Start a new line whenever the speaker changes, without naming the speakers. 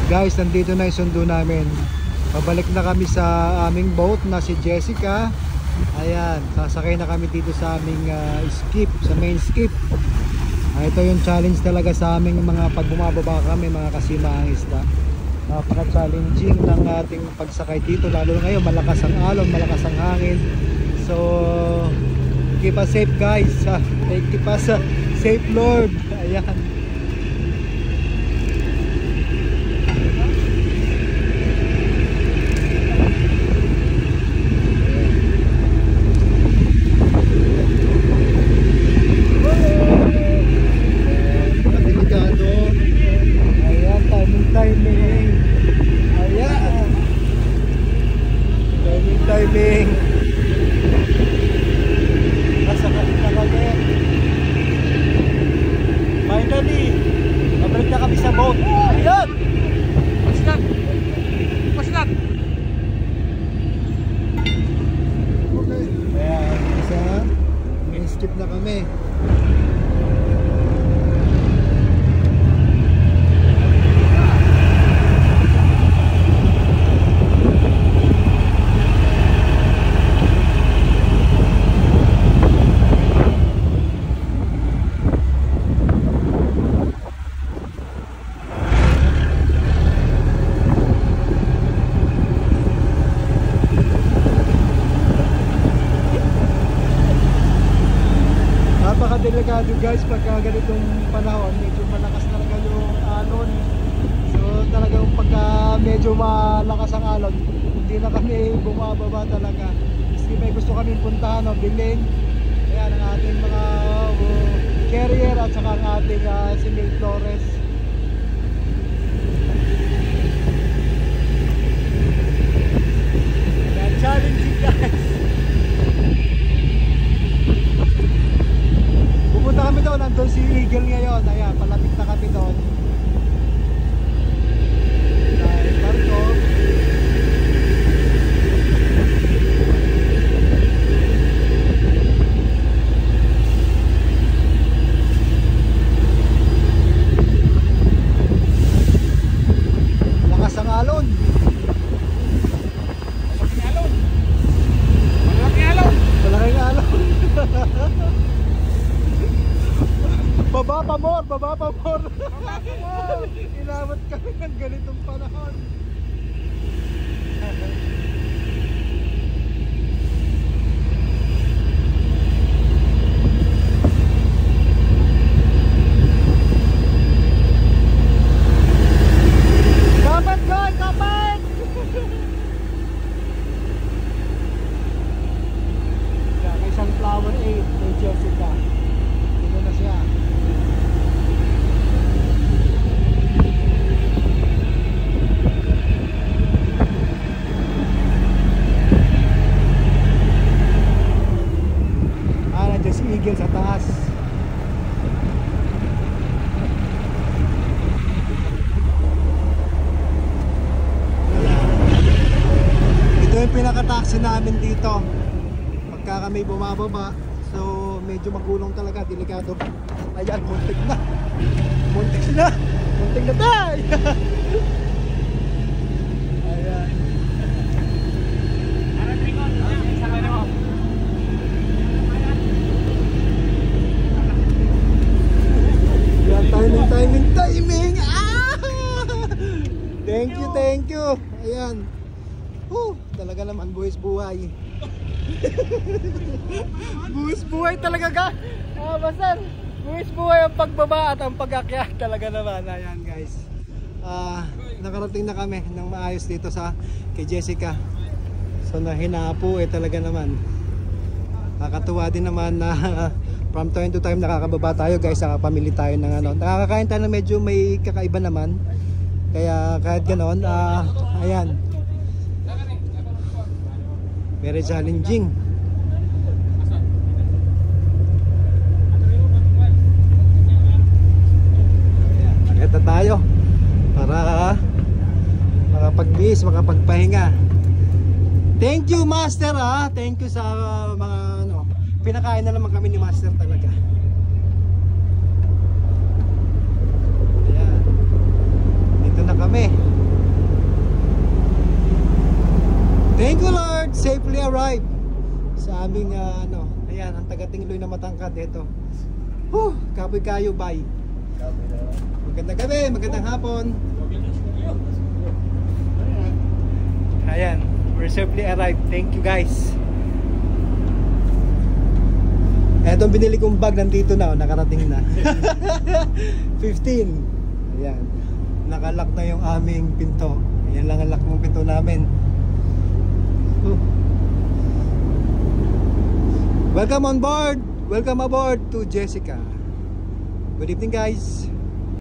Guys, nandito na yung sundo namin. Pabalik na kami sa aming boat na si Jessica. Ayan, sasakay na kami dito sa aming skip, sa main skip. Ito yung challenge talaga sa aming mga pag bumababa kami, mga kasimaang isda. Napaka-challenging ng ating pagsakay dito, lalo na ngayon malakas ang alon, malakas ang hangin. So keep us safe guys, keep us safe Lord. Ayan. Timing. Nasakit na kami. Finally, mabalik na kami sa boat. Ayan!
Pasnat! Pasnat!
Okay. Ayan, isa. Skip na kami. Delikado guys pagka ganitong panahon, medyo malakas talaga yung alon. So talagang pagka medyo malakas ang alon, hindi na kami bumababa talaga. Kasi may gusto kami puntahan o bilhin. Ayan ang ating mga carrier at saka ang ating si Mil Flores. Ayan, challenging guys. Pupunta kami doon, nandun si Eagle ngayon. Ayan, palapit na kami doon. Dahil barko. Lakas ang alon.
Malaking alon! Malaking alon!
Malaking alon. Baba pa more, baba pa more. Inabot kami ng ganitong panahon. Kapat ko, kapat! May isang flower 8 may Jessica. Dito na siya. Si Eagle sa taas. Ito yung pinaka-taxi namin dito pagka kami bumababa. So medyo magulong talaga, delikado. Ayan, muntik na. Muntik na. Muntik na tayo. Ayan. Timing! Ah! Thank you! Ayan. Talaga naman, buwis buhay. Buwis buhay talaga ka. Basta, buwis buhay ang pagbaba at ang pag-akyat talaga naman. Ayan guys. Nakarating na kami ng maayos dito sa kay Jessica. So nahinapo talaga naman. Nakakatuwa din naman na from time to time nakakababa tayo guys, pamili tayo ng ano. Nakakakain tayo na medyo may kakaiba naman. Kaya kahit ganoon, ayan. Very challenging. Ayan, nakita tayo para makapag-bis, makapagpahinga. Thank you Master Thank you sa mga ano. Pinakain na naman kami ni Master talaga. Ayan. Dito na kami. arrived sa aming ayan, ang taga-Tingloy na matangkad ito. Kapoy kayo, bye. Magandang gabi, magandang hapon. Ayan, we're safely arrived. Thank you guys. Etong binili kong bag nandito na, nakarating na. 15. Ayan. Nakalock na yung aming pinto. Ayan lang ang lock ng pinto namin. Welcome on board. Welcome aboard to Jessica. Good evening guys.